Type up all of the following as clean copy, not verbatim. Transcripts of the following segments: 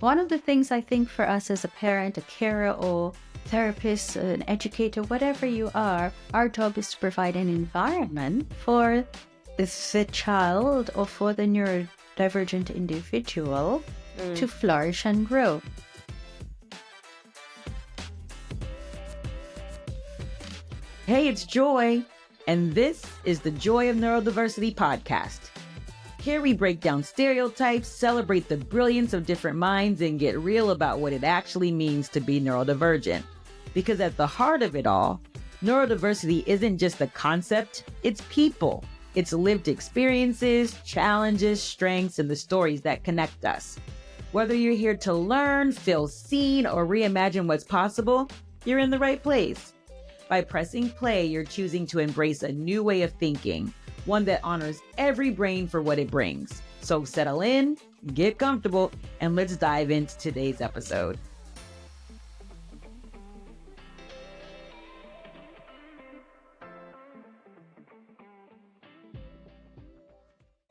One of the things I think for us as a parent, a carer, or therapist, an educator, whatever you are, our job is to provide an environment for the child or for the neurodivergent individual to flourish and grow. Hey, it's Joy, and this is the Joy of Neurodiversity podcast. Here we break down stereotypes, celebrate the brilliance of different minds, and get real about what it actually means to be neurodivergent. Because at the heart of it all, neurodiversity isn't just a concept, it's people. It's lived experiences, challenges, strengths, and the stories that connect us. Whether you're here to learn, feel seen, or reimagine what's possible, you're in the right place. By pressing play, you're choosing to embrace a new way of thinking, one that honors every brain for what it brings. So settle in, get comfortable, and let's dive into today's episode.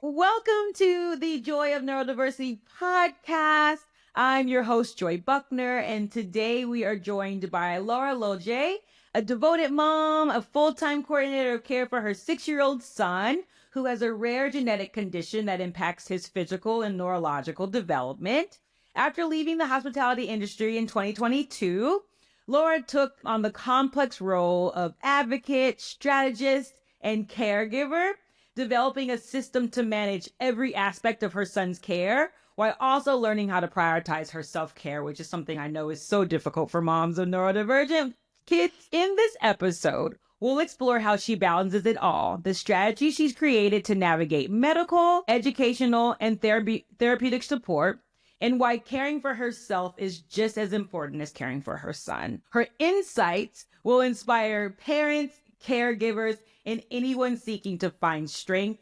Welcome to the Joy of Neurodiversity podcast. I'm your host, Joy Buckner, and today we are joined by Laura Laugier, a devoted mom, a full-time coordinator of care for her 6-year-old son, who has a rare genetic condition that impacts his physical and neurological development. After leaving the hospitality industry in 2022, Laura took on the complex role of advocate, strategist, and caregiver, developing a system to manage every aspect of her son's care, while also learning how to prioritize her self-care, which is something I know is so difficult for moms of neurodivergent kids. In this episode, we'll explore how she balances it all, the strategies she's created to navigate medical, educational, and therapeutic support, and why caring for herself is just as important as caring for her son. Her insights will inspire parents, caregivers, and anyone seeking to find strength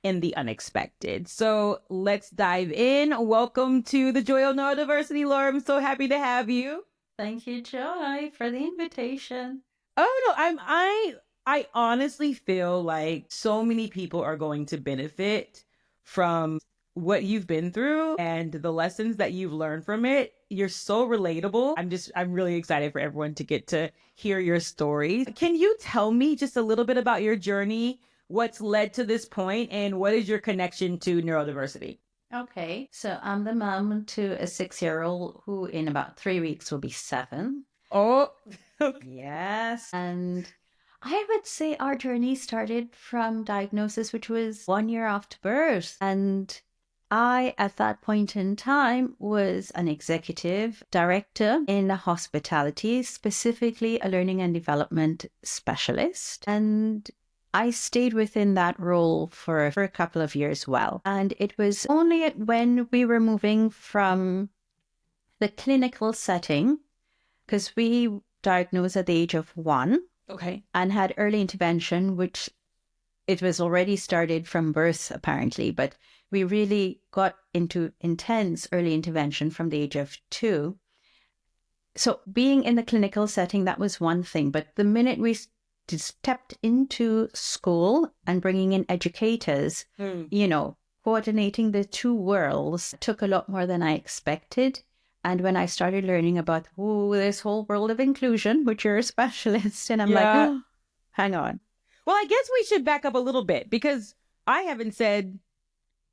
in the unexpected. So let's dive in. Welcome to the Joy of Neurodiversity, Laura. I'm so happy to have you. Thank you, Joy, for the invitation. Oh no, I honestly feel like so many people are going to benefit from what you've been through and the lessons that you've learned from it. You're so relatable. I'm really excited for everyone to get to hear your stories. Can you tell me just a little bit about your journey, what's led to this point, and what is your connection to neurodiversity? Okay, so I'm the mom to a 6-year-old who in about 3 weeks will be 7. Oh, yes. And I would say our journey started from diagnosis, which was 1 year after birth. And I, at that point in time, was an executive director in hospitality, specifically a learning and development specialist. And I stayed within that role for a couple of years well. And it was only when we were moving from the clinical setting, because we diagnosed at the age of 1. Okay. And had early intervention, which it was already started from birth, apparently. But we really got into intense early intervention from the age of 2. So being in the clinical setting, that was one thing. But the minute we stepped into school and bringing in educators, coordinating the two worlds took a lot more than I expected. And when I started learning about this whole world of inclusion, which you're a specialist, and I'm like, oh, hang on. Well, I guess we should back up a little bit because I haven't said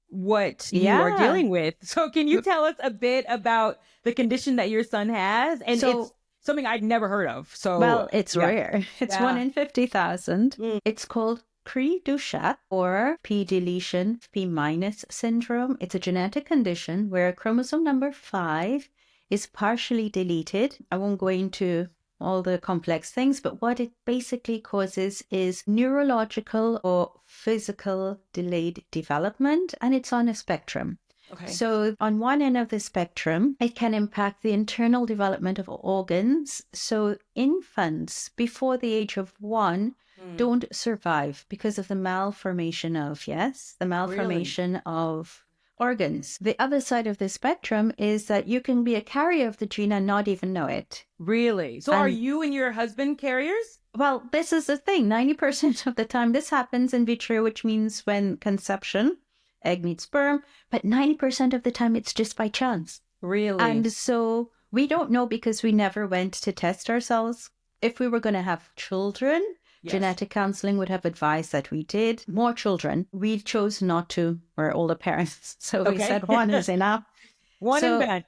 what you are dealing with. So can you tell us a bit about the condition that your son has? And it's something I'd never heard of. So, well, it's rare. It's 1 in 50,000. It's called Cre-Duchat or P deletion P- syndrome. It's a genetic condition where chromosome number 5 is partially deleted. I won't go into all the complex things, but what it basically causes is neurological or physical delayed development, and it's on a spectrum. Okay. So on one end of the spectrum, it can impact the internal development of organs. So infants before the age of 1 don't survive because of the malformation of organs. The other side of the spectrum is that you can be a carrier of the gene and not even know it. Really? So are you and your husband carriers? Well, this is the thing. 90% of the time this happens in vitro, which means when conception, egg meets sperm, but 90% of the time it's just by chance. Really? And so we don't know because we never went to test ourselves. If we were going to have children, Yes. genetic counseling would have advised that we did more children. We chose not to. We're older parents. So we Okay. said one is enough. One So in bed.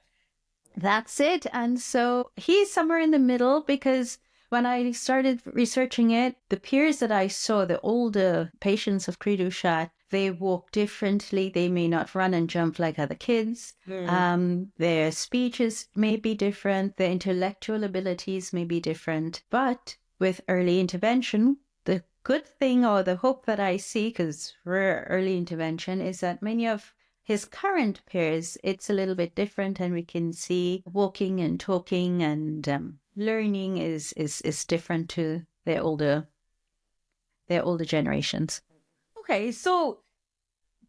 that's it. And so he's somewhere in the middle because when I started researching it, the peers that I saw, the older patients of Cre-Duchat, they walk differently. They may not run and jump like other kids. Their speeches may be different. Their intellectual abilities may be different. But with early intervention, the good thing or the hope that I see, because we're early intervention, is that many of his current peers, it's a little bit different, and we can see walking and talking and learning is different to their older generations. Okay, so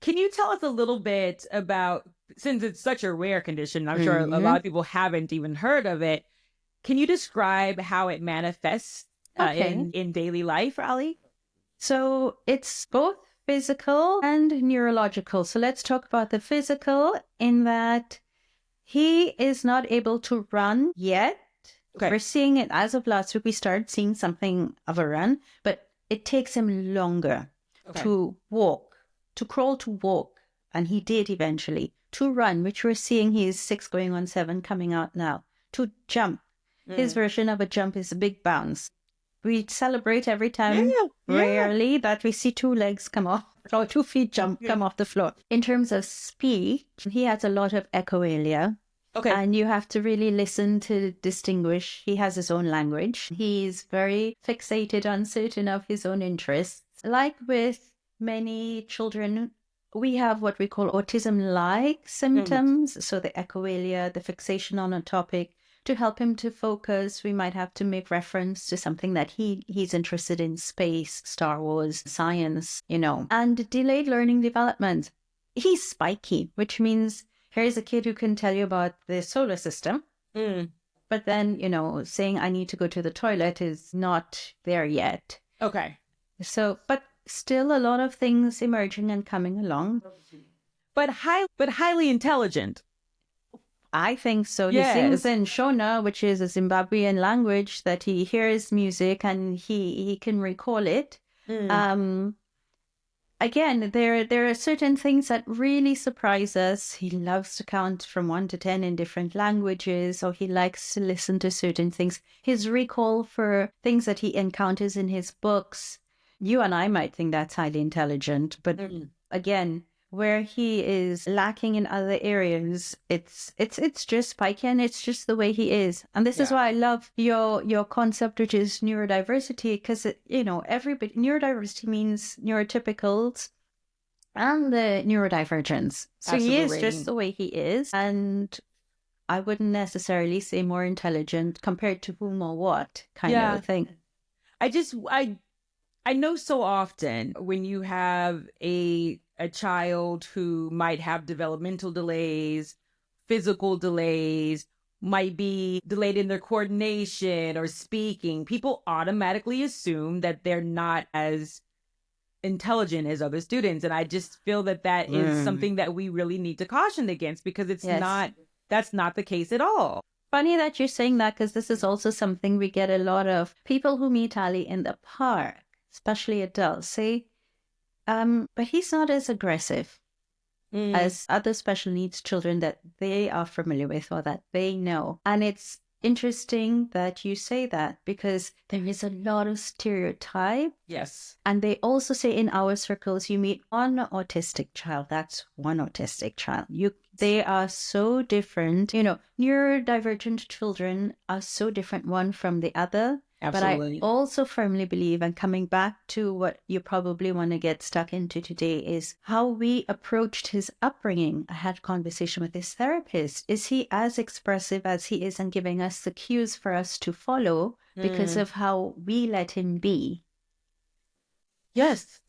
can you tell us a little bit about, since it's such a rare condition, I'm sure a lot of people haven't even heard of it. Can you describe how it manifests in daily life, Ali? So it's both physical and neurological. So let's talk about the physical in that he is not able to run yet. Okay. We're seeing it as of last week. We started seeing something of a run, but it takes him longer to walk, to crawl, to walk. And he did eventually. To run, which we're seeing he is 6 going on 7 coming out now. To jump. His version of a jump is a big bounce. We celebrate every time, rarely, that we see 2 legs come off, or 2 feet come off the floor. In terms of speech, he has a lot of echolalia. Okay. And you have to really listen to distinguish. He has his own language. He's very fixated on certain of his own interests. Like with many children, we have what we call autism-like symptoms. So the echolalia, the fixation on a topic. To help him to focus, we might have to make reference to something that he's interested in, space, Star Wars, science, and delayed learning development. He's spiky, which means here's a kid who can tell you about the solar system. But then, saying I need to go to the toilet is not there yet. Okay. So, but still a lot of things emerging and coming along. But highly intelligent. I think so. Yes. He sings in Shona, which is a Zimbabwean language that he hears music and he can recall it. Again, there are certain things that really surprise us. He loves to count from 1 to 10 in different languages, or he likes to listen to certain things. His recall for things that he encounters in his books. You and I might think that's highly intelligent, but again, where he is lacking in other areas, it's just spiky, and it's just the way he is. And this is why I love your concept, which is neurodiversity, because everybody, neurodiversity means neurotypicals and the neurodivergence. So he is just the way he is, and I wouldn't necessarily say more intelligent compared to whom or what kind of a thing. I know so often when you have a child who might have developmental delays, physical delays, might be delayed in their coordination or speaking, people automatically assume that they're not as intelligent as other students. And I just feel that is something that we really need to caution against, because that's not the case at all. Funny that you're saying that, because this is also something we get a lot of people who meet Ali in the park, especially adults, say, but he's not as aggressive as other special needs children that they are familiar with or that they know. And it's interesting that you say that, because there is a lot of stereotype. Yes. And they also say in our circles, you meet one autistic child, that's one autistic child. They are so different. Neurodivergent children are so different one from the other. Absolutely. But I also firmly believe, and coming back to what you probably want to get stuck into today, is how we approached his upbringing. I had a conversation with his therapist. Is he as expressive as he is and giving us the cues for us to follow because of how we let him be? Yes.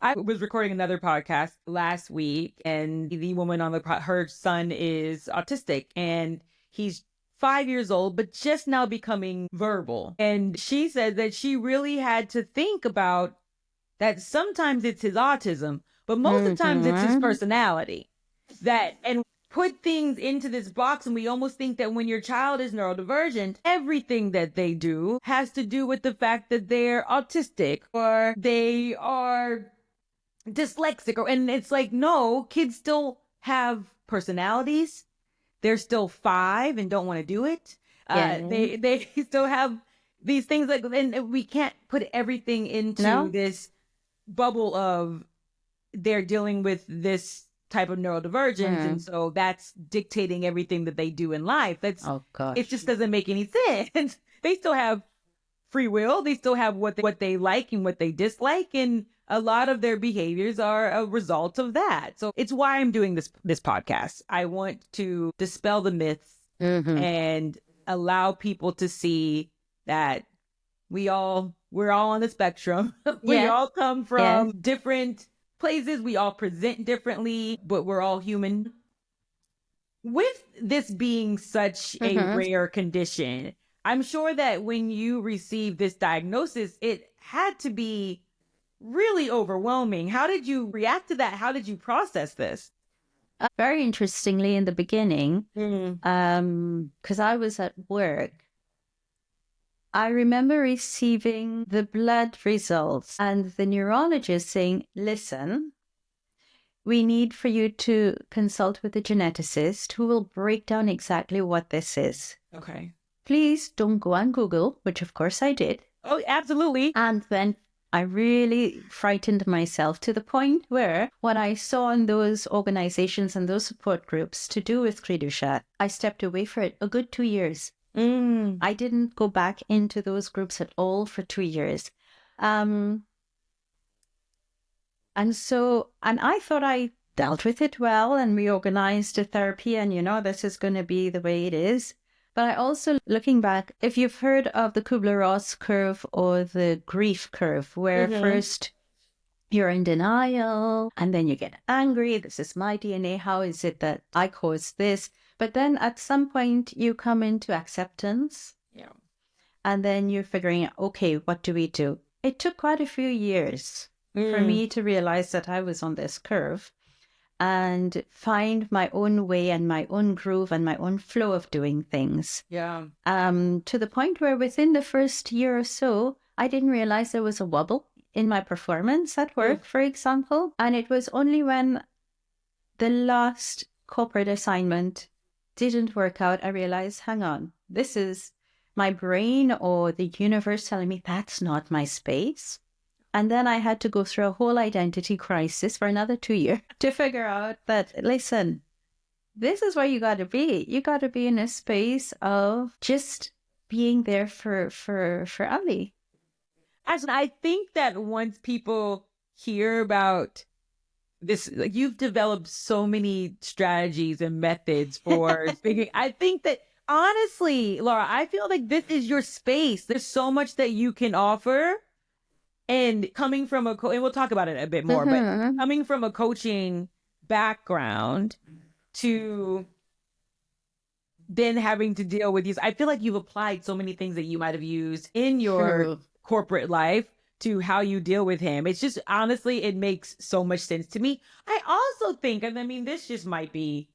I was recording another podcast last week, and the woman on her son is autistic, and he's 5 years old, but just now becoming verbal. And she said that she really had to think about that sometimes it's his autism, but most of the times it's his personality. And put things into this box, and we almost think that when your child is neurodivergent, everything that they do has to do with the fact that they're autistic or they are dyslexic, and it's like, no, kids still have personalities. They're still 5 and don't want to do it. They still have these things, like, and we can't put everything into this bubble of they're dealing with this type of neurodivergence, and so that's dictating everything that they do in life. It just doesn't make any sense. They still have free will. They still have what they like and what they dislike, and a lot of their behaviors are a result of that. So it's why I'm doing this podcast. I want to dispel the myths and allow people to see that we're all on the spectrum. We all come from different places. We all present differently, but we're all human. With this being such a rare condition, I'm sure that when you received this diagnosis, it had to be really overwhelming. How did you react to that? How did you process this? Very interestingly, in the beginning, because I was at work, I remember receiving the blood results and the neurologist saying, listen, we need for you to consult with a geneticist who will break down exactly what this is. Okay. Please don't go on Google, which of course I did. Oh, absolutely. And then I really frightened myself to the point where what I saw in those organizations and those support groups to do with Cre-Duchat, I stepped away for it a good 2 years. I didn't go back into those groups at all for 2 years. And I thought I dealt with it well, and we organized a therapy, and this is going to be the way it is. But I also, looking back, if you've heard of the Kubler-Ross curve or the grief curve, where first you're in denial and then you get angry. This is my DNA. How is it that I caused this? But then at some point you come into acceptance. Yeah. And then you're figuring out, okay, what do we do? It took quite a few years for me to realize that I was on this curve and find my own way and my own groove and my own flow of doing things. Yeah. To the point where within the first year or so, I didn't realize there was a wobble in my performance at work, for example. And it was only when the last corporate assignment didn't work out, I realized, hang on, this is my brain or the universe telling me that's not my space. And then I had to go through a whole identity crisis for another 2 years to figure out that, listen, this is where you got to be. You got to be in a space of just being there for Ali. Actually, I think that once people hear about this, like, you've developed so many strategies and methods for speaking. I think that, honestly, Laura, I feel like this is your space. There's so much that you can offer. And coming from and we'll talk about it a bit more, but coming from a coaching background to then having to deal with these, I feel like you've applied so many things that you might have used in your corporate life to how you deal with him. It's just, honestly, it makes so much sense to me. I also think, and I mean, this just might be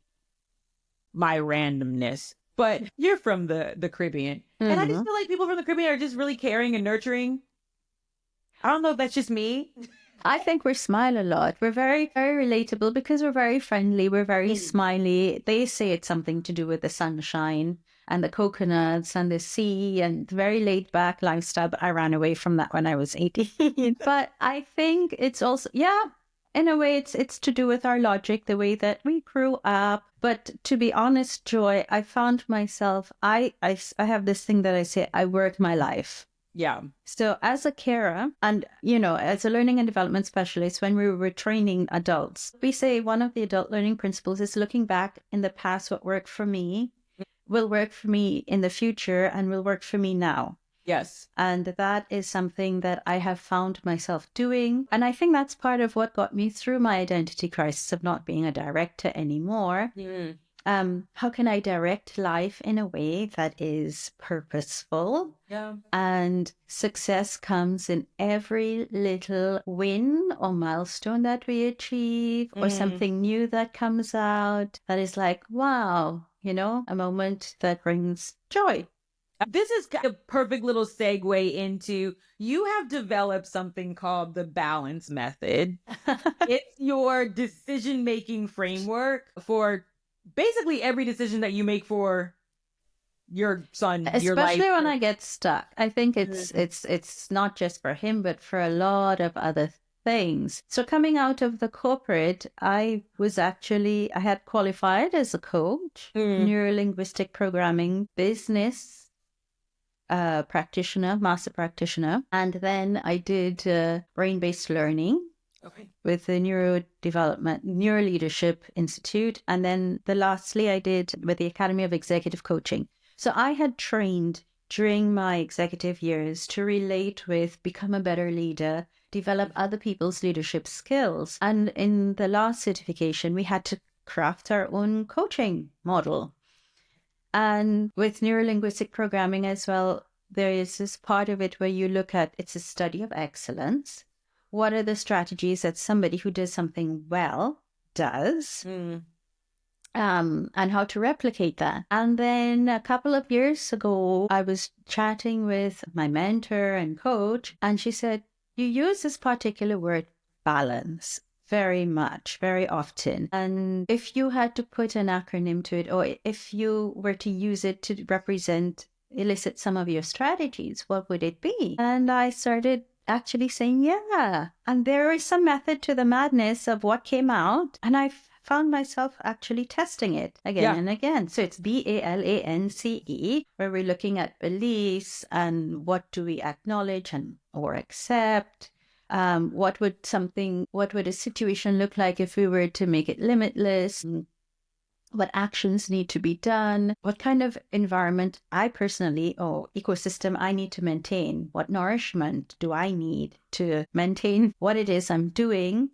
my randomness, but you're from the Caribbean. And I just feel like people from the Caribbean are just really caring and nurturing. I don't know if that's just me. I think we smile a lot. We're very, very relatable because we're very friendly. We're very smiley. They say it's something to do with the sunshine and the coconuts and the sea and very laid back lifestyle. But I ran away from that when I was 18. But I think it's also, in a way, it's to do with our logic, the way that we grew up. But to be honest, Joy, I found myself, I have this thing that I say, I work my life. Yeah. So as a carer and, as a learning and development specialist, when we were training adults, we say one of the adult learning principles is looking back in the past, what worked for me will work for me in the future and will work for me now. Yes. And that is something that I have found myself doing. And I think that's part of what got me through my identity crisis of not being a director anymore. How can I direct life in a way that is purposeful? Yeah. And success comes in every little win or milestone that we achieve, or something new that comes out that is like, wow, a moment that brings joy. This is a perfect little segue into, you have developed something called the balance method. It's your decision-making framework for basically every decision that you make for your son, your life. Especially when I get stuck. I think it's not just for him, but for a lot of other things. So coming out of the corporate, I had qualified as a coach, neurolinguistic programming, business practitioner, master practitioner. And then I did brain-based learning with the Neuroleadership Institute. And then lastly, I did with the Academy of Executive Coaching. So I had trained during my executive years to relate with, become a better leader, develop other people's leadership skills. And in the last certification, we had to craft our own coaching model. And with neurolinguistic programming as well, there is this part of it where you look at, it's a study of excellence. What are the strategies that somebody who does something well does? And how to replicate that. And then a couple of years ago, I was chatting with my mentor and coach, and she said, you use this particular word, balance, very much, very often. And if you had to put an acronym to it, or if you were to use it to elicit some of your strategies, what would it be? And I started actually saying, yeah. And there is some method to the madness of what came out. And I found myself actually testing it again and again. So it's BALANCE, where we're looking at beliefs and what do we acknowledge or accept. What would a situation look like if we were to make it limitless? What actions need to be done? What kind of environment ecosystem I need to maintain? What nourishment do I need to maintain what it is I'm doing?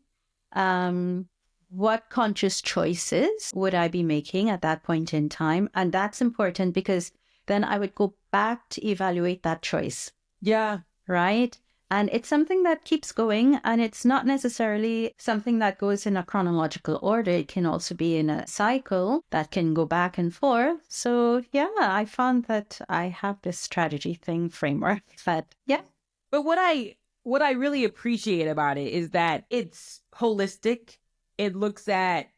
What conscious choices would I be making at that point in time? And that's important because then I would go back to evaluate that choice. Yeah. Right? And it's something that keeps going, and it's not necessarily something that goes in a chronological order. It can also be in a cycle that can go back and forth. So yeah, I found that I have this strategy framework that, yeah. But what I really appreciate about it is that it's holistic. It looks at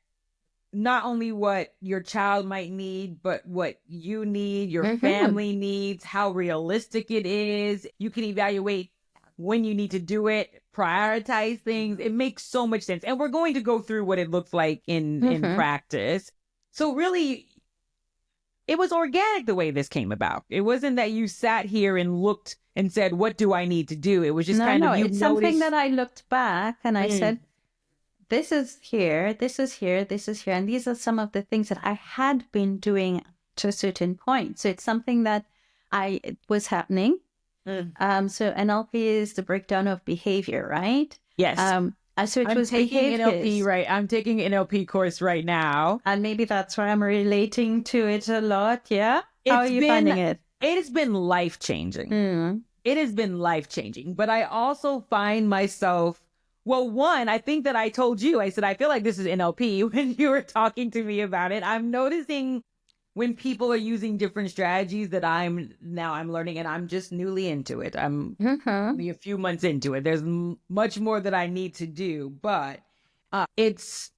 not only what your child might need, but what you need, your family needs, how realistic it is. You can evaluate when you need to do it, prioritize things. It makes so much sense. And we're going to go through what it looks like in practice. So really, it was organic the way this came about. It wasn't that you sat here and looked and said, what do I need to do? It was just it's something that I looked back and I said, this is here, this is here, this is here. And these are some of the things that I had been doing to a certain point. So it's something that it was happening. So NLP is the breakdown of behavior, right? Yes. So it was taking NLP, right? I'm taking an NLP course right now. And maybe that's why I'm relating to it a lot, yeah? How are you finding it? It has been life-changing. It has been life-changing. But I also find myself, well, one, I think that I told you, I said, I feel like this is NLP when you were talking to me about it. I'm noticing when people are using different strategies that I'm learning, and I'm just newly into it. I'm only a few months into it. There's much more that I need to do, but it's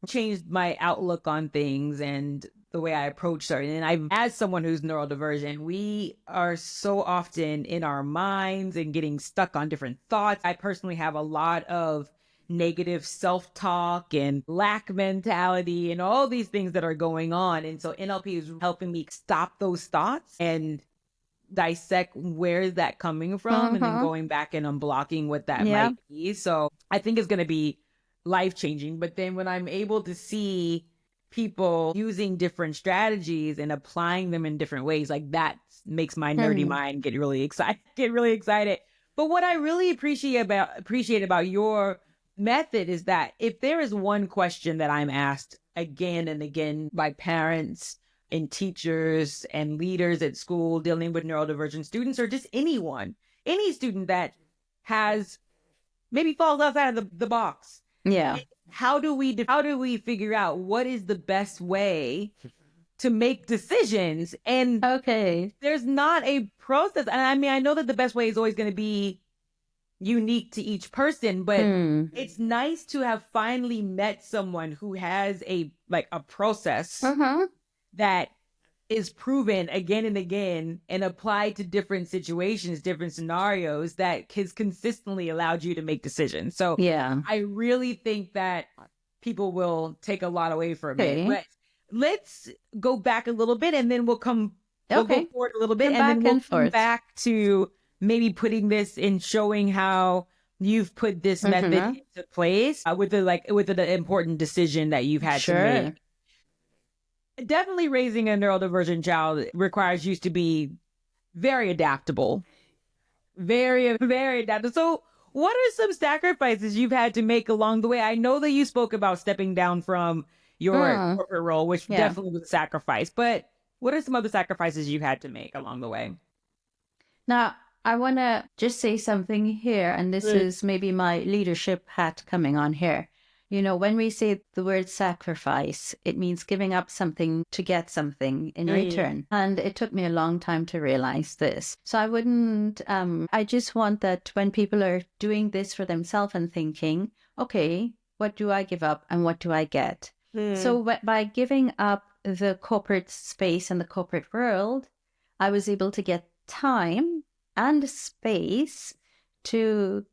changed my outlook on things and the way I approach certain. And as someone who's neurodivergent, we are so often in our minds and getting stuck on different thoughts. I personally have a lot of negative self-talk and lack mentality and all these things that are going on. And so NLP is helping me stop those thoughts and dissect where is that coming from and then going back and unblocking what that might be. So I think it's going to be life-changing. But then when I'm able to see people using different strategies and applying them in different ways, like that makes my nerdy mind get really excited. But what I really appreciate about your method is that if there is one question that I'm asked again and again by parents and teachers and leaders at school dealing with neurodivergent students, or just anyone, any student that has maybe falls outside of the box. Yeah. How do we figure out what is the best way to make decisions? And Okay. there's not a process. And I mean, I know that the best way is always going to be unique to each person, but it's nice to have finally met someone who has a process that is proven again and again and applied to different situations, different scenarios that has consistently allowed you to make decisions. So Yeah. I really think that people will take a lot away from it. But let's go back a little bit and then we'll go forward a little bit and then we'll come back to maybe putting this in, showing how you've put this method into place with the important decision that you've had to make. Definitely raising a neurodivergent child requires you to be very adaptable. Very, very adaptable. So what are some sacrifices you've had to make along the way? I know that you spoke about stepping down from your corporate role, which definitely was a sacrifice. But what are some other sacrifices you've had to make along the way? Now, I want to just say something here, and this is maybe my leadership hat coming on here. You know, when we say the word sacrifice, it means giving up something to get something in return. And it took me a long time to realize this. So I wouldn't, I just want that when people are doing this for themselves and thinking, okay, what do I give up and what do I get? So by giving up the corporate space and the corporate world, I was able to get time and space to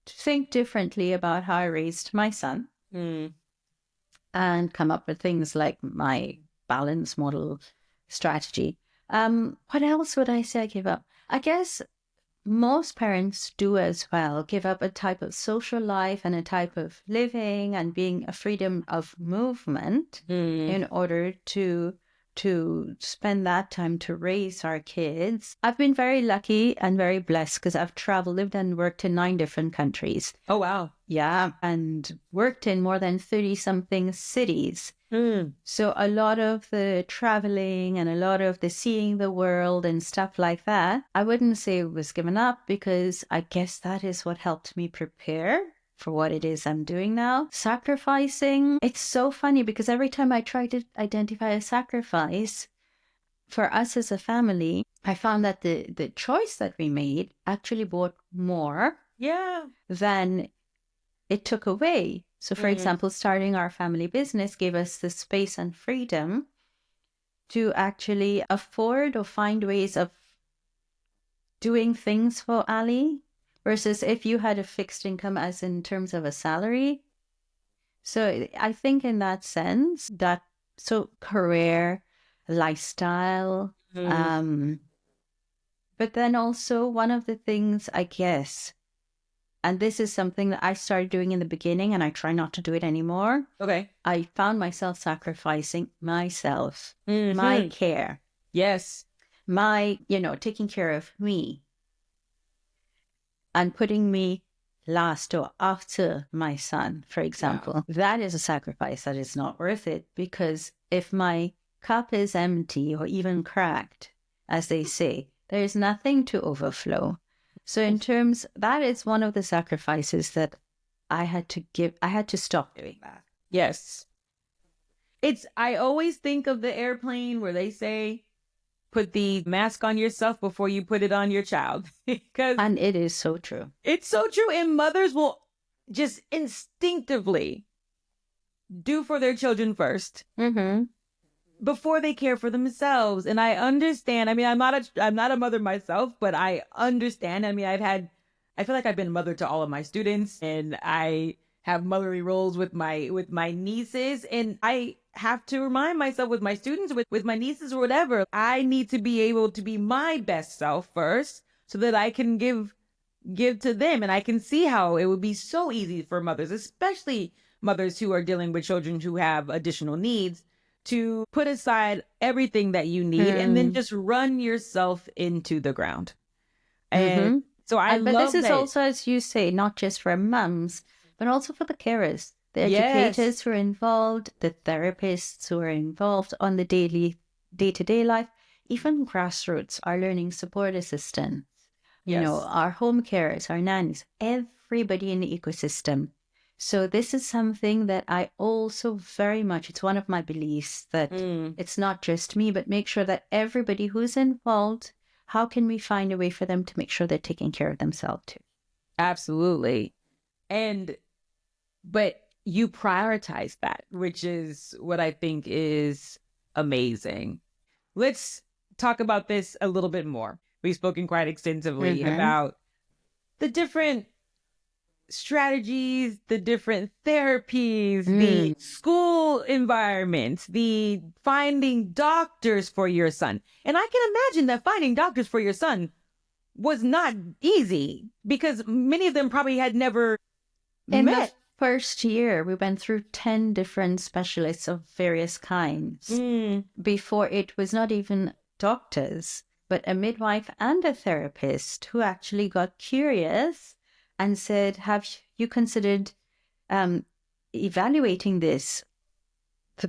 think differently about how I raised my son. And come up with things like my balance model strategy. What else would I say I give up? I guess most parents do as well, give up a type of social life and a type of living and being a freedom of movement in order to spend that time to raise our kids. I've been very lucky and very blessed because I've traveled, lived and worked in 9 different countries. Oh, wow. Yeah, and worked in more than 30-something cities. So a lot of the traveling and a lot of the seeing the world and stuff like that, I wouldn't say it was given up because I guess that is what helped me prepare for what it is I'm doing now. Sacrificing, it's so funny because every time I try to identify a sacrifice for us as a family, I found that the choice that we made actually brought more than it took away. So for example, starting our family business gave us the space and freedom to actually afford or find ways of doing things for Ali versus if you had a fixed income as in terms of a salary. So I think in that sense that, so career, lifestyle, but then also one of the things I guess, and this is something that I started doing in the beginning and I try not to do it anymore. Okay. I found myself sacrificing myself, my care. Yes. My, taking care of me and putting me last or after my son, for example. That is a sacrifice that is not worth it because if my cup is empty or even cracked, as they say, there is nothing to overflow. So in terms, that is one of the sacrifices that I had to stop doing that. Yes. I always think of the airplane where they say, put the mask on yourself before you put it on your child. And it is so true. It's so true. And mothers will just instinctively do for their children first. Before they care for themselves. And I understand. I mean, I'm not a mother myself, but I understand. I mean, I feel like I've been a mother to all of my students and I have motherly roles with my nieces. And I have to remind myself with my students, with my nieces or whatever, I need to be able to be my best self first so that I can give to them. And I can see how it would be so easy for mothers, especially mothers who are dealing with children who have additional needs, to put aside everything that you need and then just run yourself into the ground. And so I love but this is that. also, as you say, not just for mums, but also for the carers, the Yes. educators who are involved, the therapists who are involved on the daily day-to-day life, even grassroots, our learning support assistants, Yes. our home carers, our nannies, everybody in the ecosystem. So this is something that I also very much, it's one of my beliefs that it's not just me, but make sure that everybody who's involved, how can we find a way for them to make sure they're taking care of themselves too? Absolutely. But you prioritize that, which is what I think is amazing. Let's talk about this a little bit more. We've spoken quite extensively about the different strategies, the different therapies, the school environment, the finding doctors for your son. And I can imagine that finding doctors for your son was not easy because many of them probably had never In the met. first year, we went through 10 different specialists of various kinds. Before it was not even doctors, but a midwife and a therapist who actually got curious and said, have you considered evaluating this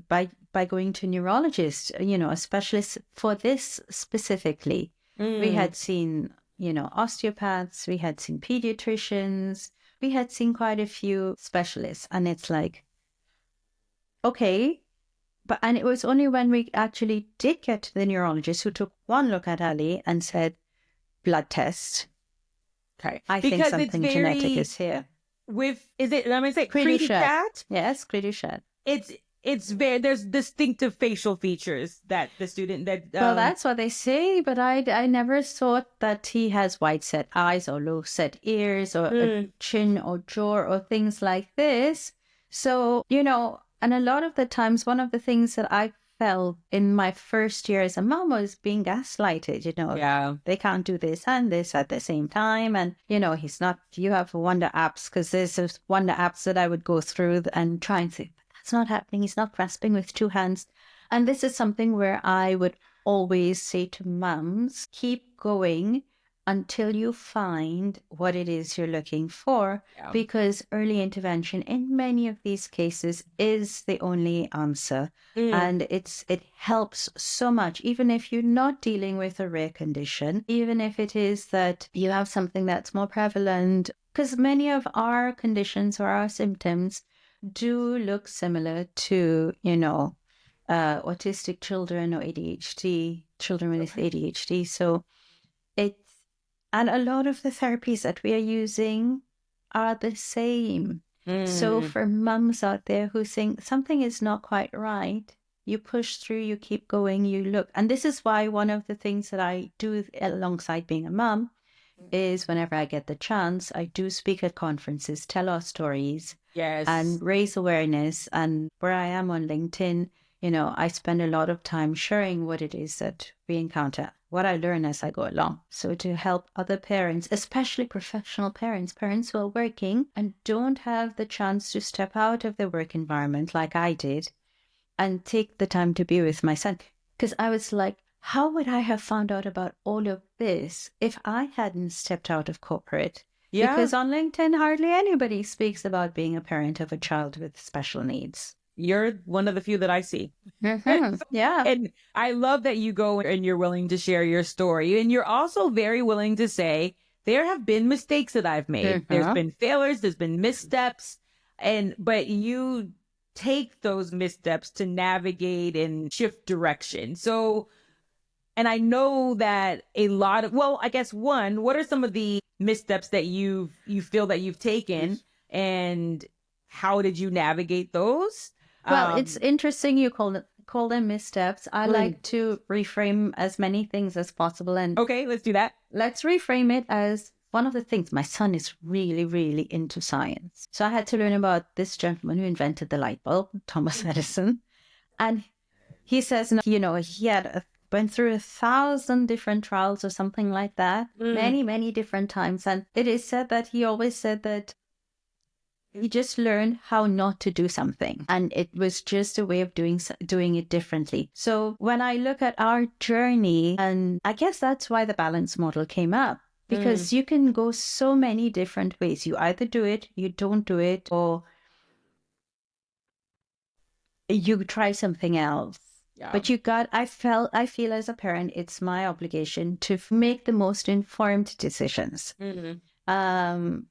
by going to a neurologist, a specialist for this specifically? We had seen, osteopaths, we had seen pediatricians, we had seen quite a few specialists, and it's like, okay, and it was only when we actually did get to the neurologist who took one look at Ali and said, blood test. Okay. I think something genetic is here. Let me say, Cre-Duchat? Yes, Cre-Duchat. There's distinctive facial features that the student well, that's what they say, but I never thought that he has wide set eyes or low set ears or a chin or jaw or things like this. So, and a lot of the times, one of the things that I felt in my first year as a mom was being gaslighted, Yeah. they can't do this and this at the same time. And, you have wonder apps, because there's those wonder apps that I would go through and try and say, that's not happening. He's not grasping with two hands. And this is something where I would always say to mums, keep going until you find what it is you're looking for, because early intervention in many of these cases is the only answer. And it helps so much, even if you're not dealing with a rare condition, even if it is that you have something that's more prevalent, because many of our conditions or our symptoms do look similar to, autistic children or ADHD, children with ADHD. So and a lot of the therapies that we are using are the same. So for mums out there who think something is not quite right, you push through, you keep going, you look. And this is why one of the things that I do alongside being a mum is whenever I get the chance, I do speak at conferences, tell our stories, and raise awareness. And where I am on LinkedIn, I spend a lot of time sharing what it is that we encounter, what I learn as I go along. So to help other parents, especially professional parents who are working and don't have the chance to step out of their work environment like I did and take the time to be with my son. Because I was like, how would I have found out about all of this if I hadn't stepped out of corporate? Yeah. Because on LinkedIn, hardly anybody speaks about being a parent of a child with special needs. You're one of the few that I see. Yeah. And I love that you go and you're willing to share your story. And you're also very willing to say, there have been mistakes that I've made. There's been failures, there's been missteps. But you take those missteps to navigate and shift direction. So, and I know that a lot of, well, I guess what are some of the missteps that you feel that you've taken, and how did you navigate those? Well, it's interesting you call them missteps. I like to reframe as many things as possible. And okay, let's do that. Let's reframe it as one of the things. My son is really, really into science. So I had to learn about this gentleman who invented the light bulb, Thomas Edison. And he says, he had went through 1,000 different trials or something like that, many, many different times. And it is said that he always said that he just learned how not to do something. And it was just a way of doing it differently. So when I look at our journey, and I guess that's why the balance model came up, because you can go so many different ways. You either do it, you don't do it, or you try something else. Yeah. But I feel as a parent, it's my obligation to make the most informed decisions. Um,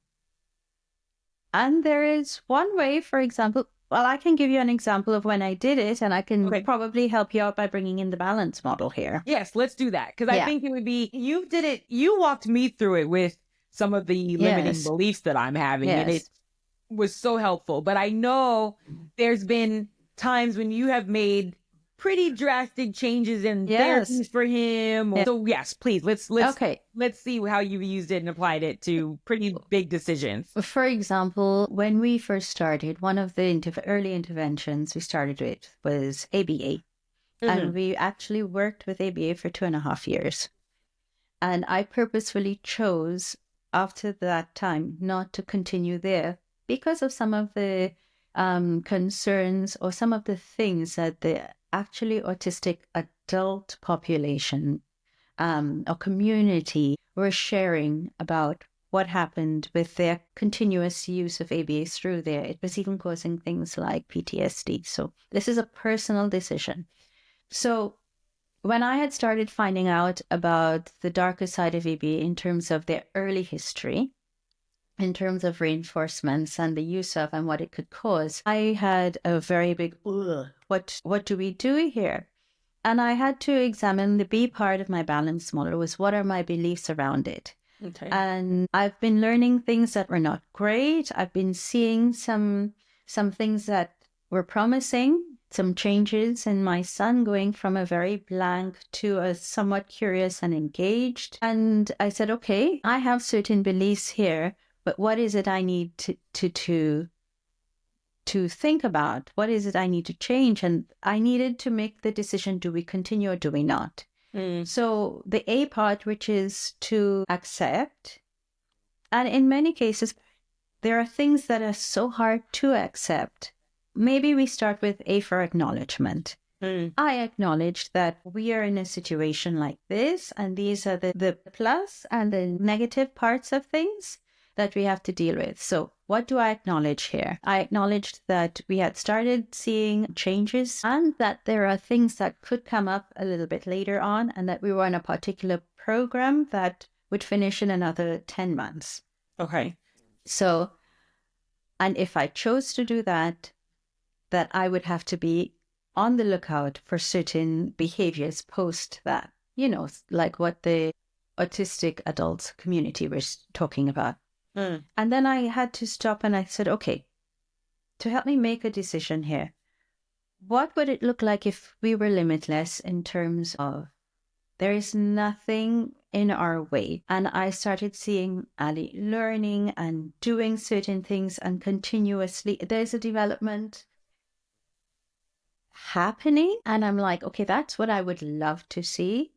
and there is one way, for example, well, I can give you an example of when I did it, and I can probably help you out by bringing in the balance model here. Yes, let's do that. Because I think it would be, you did it, you walked me through it with some of the limiting beliefs that I'm having, and it was so helpful. But I know there's been times when you have made pretty drastic changes in therapies for him. So yes, please, let's see how you've used it and applied it to pretty big decisions. For example, when we first started, one of the early interventions we started with was ABA. And we actually worked with ABA for 2.5 years. And I purposefully chose after that time not to continue there because of some of the concerns or some of the things that the actually autistic adult population or community were sharing about what happened with their continuous use of ABA through there. It was even causing things like PTSD. So this is a personal decision. So when I had started finding out about the darker side of ABA in terms of their early history, in terms of reinforcements and the use of and what it could cause, I had a very big, what do we do here? And I had to examine the B part of my balance model was what are my beliefs around it? And I've been learning things that were not great. I've been seeing some things that were promising, some changes in my son going from a very blank to a somewhat curious and engaged. And I said, okay, I have certain beliefs here, but what is it I need to think about? What is it I need to change? And I needed to make the decision, do we continue or do we not? So the A part, which is to accept, and in many cases, there are things that are so hard to accept. Maybe we start with A for acknowledgement. I acknowledge that we are in a situation like this, and these are the plus and the negative parts of things that we have to deal with. So what do I acknowledge here? I acknowledged that we had started seeing changes and that there are things that could come up a little bit later on, and that we were on a particular program that would finish in another 10 months. So, and if I chose to do that, that I would have to be on the lookout for certain behaviors post that, like what the autistic adult community was talking about. And then I had to stop and I said, okay, to help me make a decision here, what would it look like if we were limitless in terms of there is nothing in our way? And I started seeing Ali learning and doing certain things, and continuously there's a development happening. And I'm like, okay, that's what I would love to see.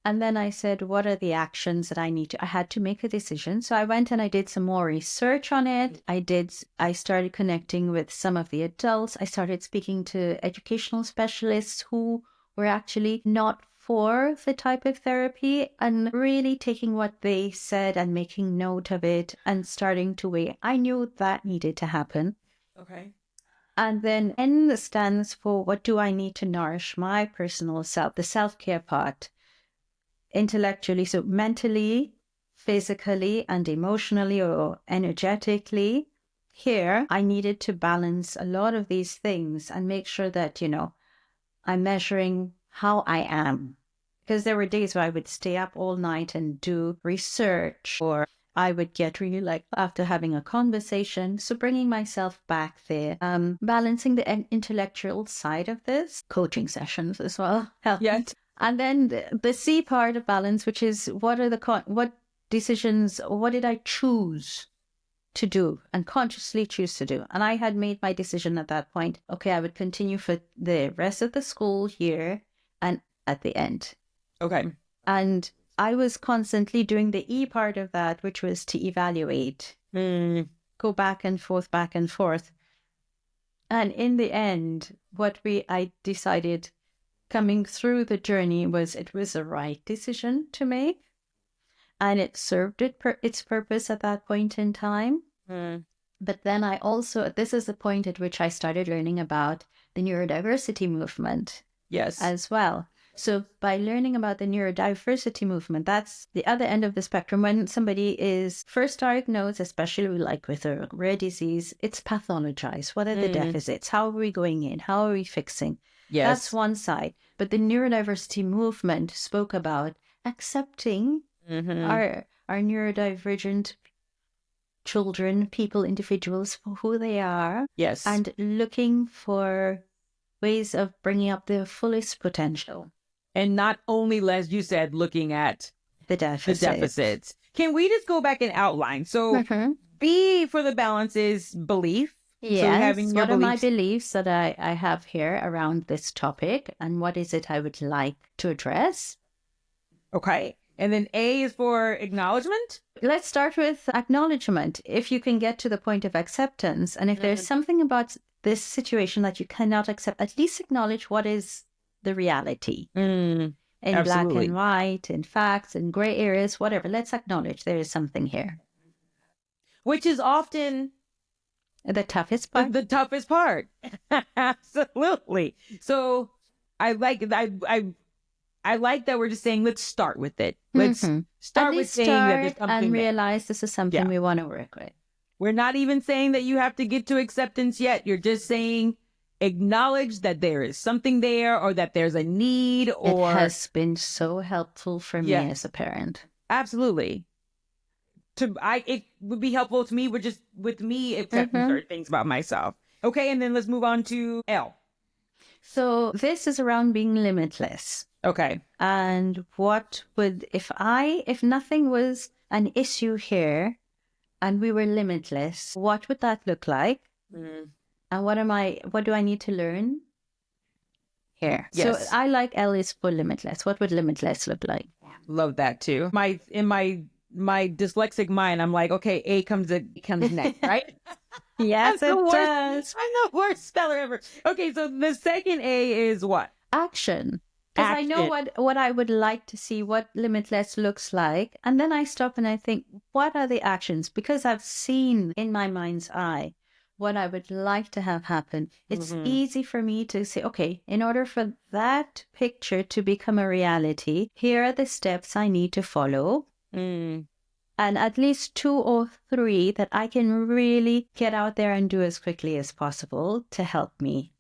And then I said, what are the actions that I had to make a decision. So I went and I did some more research on it. I started connecting with some of the adults. I started speaking to educational specialists who were actually not for the type of therapy, and really taking what they said and making note of it and starting to weigh. I knew that needed to happen. And then N stands for what do I need to nourish my personal self, the self-care part. Intellectually, so mentally, physically, and emotionally or energetically. Here, I needed to balance a lot of these things and make sure that, I'm measuring how I am. Because there were days where I would stay up all night and do research, or I would get really after having a conversation. So bringing myself back there, balancing the intellectual side of this, coaching sessions as well. And then the C part of balance, which is what decisions, what did I choose to do and consciously choose to do? And I had made my decision at that point. Okay, I would continue for the rest of the school year and at the end. And I was constantly doing the E part of that, which was to evaluate, go back and forth. And in the end, I decided coming through the journey was it was the right decision to make. and it served its purpose at that point in time. Mm. But then this is the point at which I started learning about the neurodiversity movement Yes. as well. So by learning about the neurodiversity movement, that's the other end of the spectrum. When somebody is first diagnosed, especially like with a rare disease, it's pathologized. What are the deficits? How are we going in? How are we fixing? Yes. That's one side. But the neurodiversity movement spoke about accepting our neurodivergent children, people, individuals for who they are. Yes. And looking for ways of bringing up their fullest potential. And not only, as you said, looking at the deficits. Can we just go back and outline? So B for the balance is belief. Yes. So having what are my beliefs that I have here around this topic, and what is it I would like to address? Okay. And then A is for acknowledgement. Let's start with acknowledgement. If you can get to the point of acceptance, and if there's something about this situation that you cannot accept, at least acknowledge what is the reality. In black and white, in facts, in gray areas, whatever. Let's acknowledge there is something here. Which is often the toughest part. The toughest part. Absolutely. So I like that we're just saying, let's start with it. Let's start with saying that there's something and realize this is something we want to work with. We're not even saying that you have to get to acceptance yet. You're just saying acknowledge that there is something there, or that there's a need, or... It has been so helpful for me as a parent. Absolutely. It would be helpful to me with me accepting certain things about myself. Okay, and then let's move on to L. So this is around being limitless. Okay. And what would, if nothing was an issue here and we were limitless, what would that look like? And what do I need to learn here? Yes. So I like L is for limitless. What would limitless look like? Love that too. In my dyslexic mind, I'm like, okay, A comes next, right? Yes, it does. I'm the worst speller ever. Okay, so the second A is what? Action. Because I know what I would like to see, what limitless looks like. And then I stop and I think, what are the actions? Because I've seen in my mind's eye what I would like to have happen. It's easy for me to say, okay, in order for that picture to become a reality, here are the steps I need to follow. And at least 2 or 3 that I can really get out there and do as quickly as possible to help me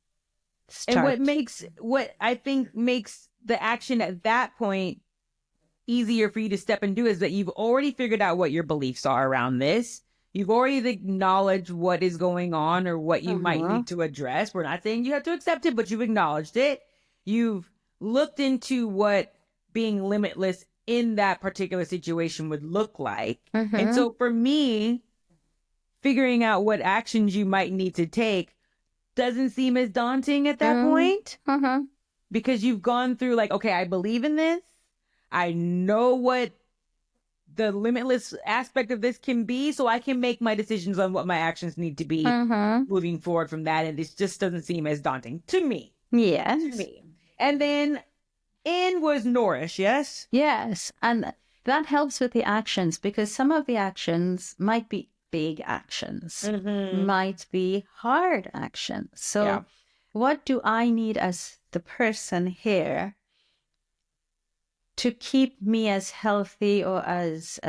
start. And what I think makes the action at that point easier for you to step and do is that you've already figured out what your beliefs are around this. You've already acknowledged what is going on or what you might need to address. We're not saying you have to accept it, but you've acknowledged it. You've looked into what being limitless in that particular situation would look like. And so for me, figuring out what actions you might need to take doesn't seem as daunting at that point. Because you've gone through like, okay, I believe in this. I know what the limitless aspect of this can be, so I can make my decisions on what my actions need to be moving forward from that. And this just doesn't seem as daunting to me. Yes. To me. And then N was nourish, yes? Yes. And that helps with the actions, because some of the actions might be big actions, might be hard actions. So what do I need as the person here to keep me as healthy or as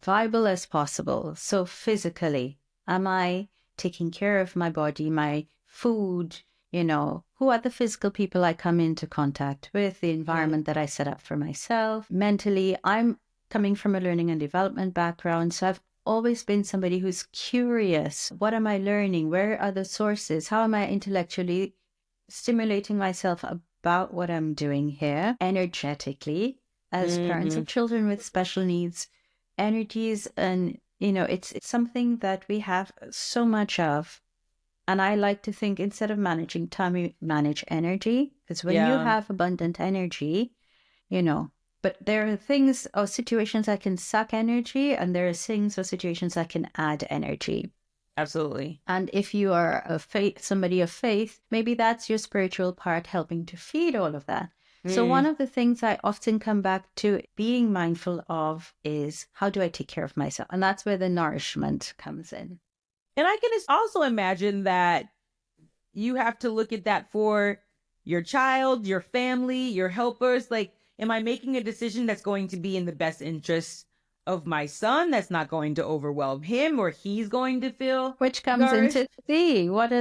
viable as possible? So physically, am I taking care of my body, my food, who are the physical people I come into contact with, the environment that I set up for myself? Mentally, I'm coming from a learning and development background, so I've always been somebody who's curious. What am I learning? Where are the sources? How am I intellectually stimulating myself about what I'm doing here? Energetically, as parents of children with special needs, energies, and it's something that we have so much of. And I like to think, instead of managing time, we manage energy. Because when you have abundant energy, but there are things or situations that can suck energy, and there are things or situations that can add energy. Absolutely. And if you are somebody of faith, maybe that's your spiritual part helping to feed all of that. So one of the things I often come back to being mindful of is, how do I take care of myself? And that's where the nourishment comes in. And I can also imagine that you have to look at that for your child, your family, your helpers. Like, am I making a decision that's going to be in the best interest of my son, that's not going to overwhelm him, or he's going to feel Which comes nourished? into the, what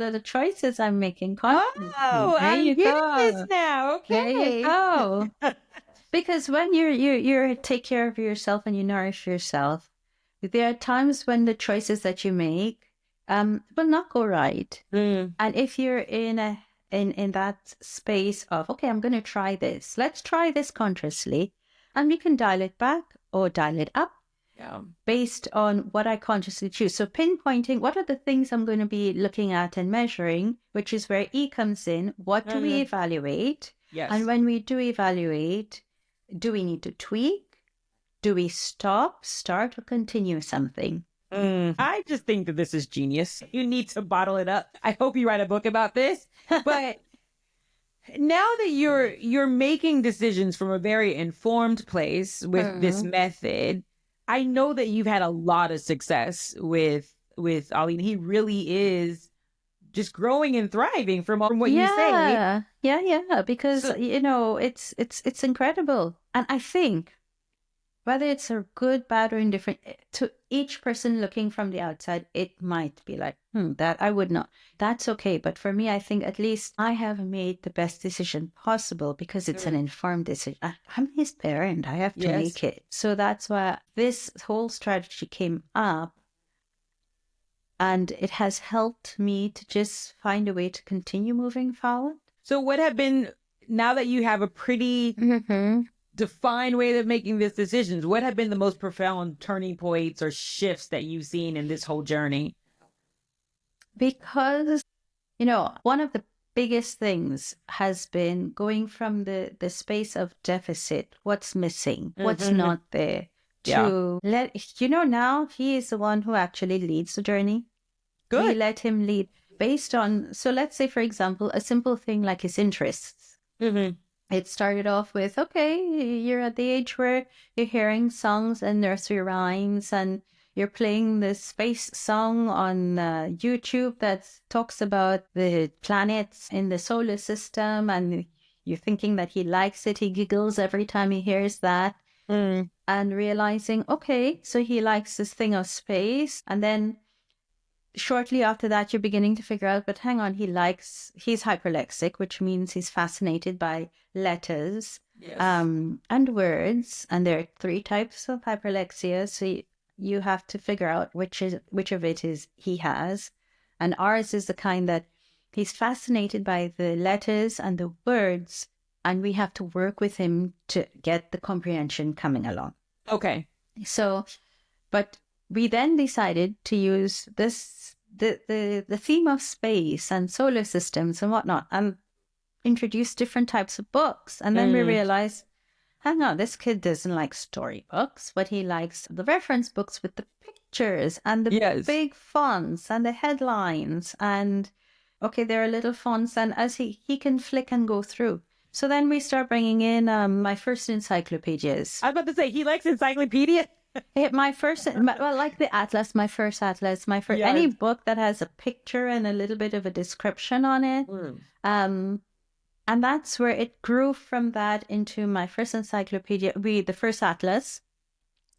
are the choices I'm making constantly? Oh, There I'm you getting this go. now. There you Okay. go. Because when you take care of yourself and you nourish yourself, there are times when the choices that you make will not go right. Mm. And if you're in that space of, okay, I'm going to try this. Let's try this consciously, and we can dial it back or dial it up Yeah. based on what I consciously choose. So pinpointing what are the things I'm going to be looking at and measuring, which is where E comes in. What do we evaluate? Yes. And when we do evaluate, do we need to tweak? Do we stop, start, or continue something? I just think that this is genius. You need to bottle it up. I hope you write a book about this. But now that you're making decisions from a very informed place with this method, I know that you've had a lot of success with Ollie. He really is just growing and thriving from what you say. Yeah, because So, it's incredible. And I think whether it's a good, bad, or indifferent, to each person looking from the outside, it might be like, that I would not. That's okay. But for me, I think at least I have made the best decision possible because it's an informed decision. I'm his parent. I have to Yes. make it. So that's why this whole strategy came up. And it has helped me to just find a way to continue moving forward. So what have been, now that you have a pretty defined way of making these decisions, what have been the most profound turning points or shifts that you've seen in this whole journey? Because, one of the biggest things has been going from the space of deficit, what's missing, what's not there, to now he is the one who actually leads the journey. Good. We let him lead based on, so let's say, for example, a simple thing like his interests. It started off with, okay, you're at the age where you're hearing songs and nursery rhymes, and you're playing this space song on YouTube that talks about the planets in the solar system, and you're thinking that he likes it. He giggles every time he hears that. And realizing, okay, so he likes this thing of space. And then shortly after that, you're beginning to figure out, but hang on, he's hyperlexic, which means he's fascinated by letters and words. And there are 3 types of hyperlexia. So you have to figure out which of it is he has. And ours is the kind that he's fascinated by the letters and the words, and we have to work with him to get the comprehension coming along. Okay. So, but we then decided to use the theme of space and solar systems and whatnot, and introduce different types of books. And then we realized, hang on, this kid doesn't like storybooks, but he likes the reference books with the pictures and the big fonts and the headlines. And okay, there are little fonts, and as he can flick and go through. So then we start bringing in my first encyclopedias. I was about to say, he likes encyclopedia. My first, well, like the atlas, my first any book that has a picture and a little bit of a description on it. And that's where it grew from that into my first encyclopedia, the first atlas.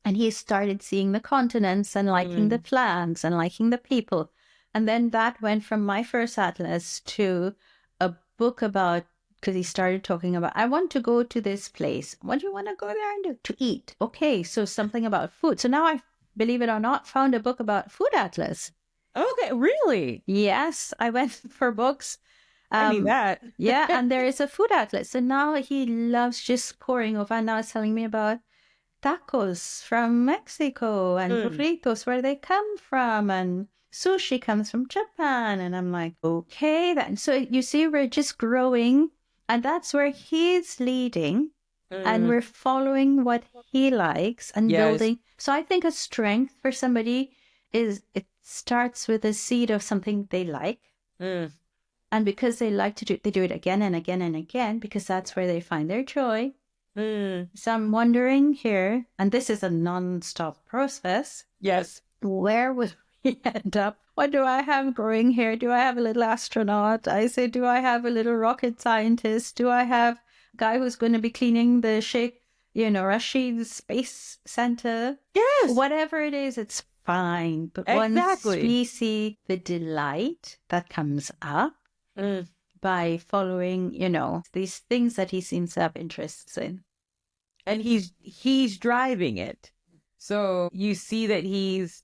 And he started seeing the continents and liking the flags and liking the people. And then that went from my first atlas to a book about, because he started talking about, I want to go to this place. What do you want to go there and do? To eat. Okay, so something about food. So now I, believe it or not, found a book about food atlas. Okay, really? Yes, I went for books. I need that. Yeah, and there is a food atlas. So now he loves just poring over, and now he's telling me about tacos from Mexico and burritos, where they come from, and sushi comes from Japan. And I'm like, okay, then. So you see, we're just growing. And that's where he's leading, and we're following what he likes and building. So I think a strength for somebody is it starts with a seed of something they like. And because they like to do it, they do it again and again and again because that's where they find their joy. So I'm wondering here, and this is a non-stop process. Yes. Where would we end up? What do I have growing here? Do I have a little astronaut? I say, do I have a little rocket scientist? Do I have a guy who's going to be cleaning the Sheikh, Rashid Space Center? Yes. Whatever it is, it's fine. But Exactly. once we see the delight that comes up by following, these things that he seems to have interests in. And he's driving it. So you see that he's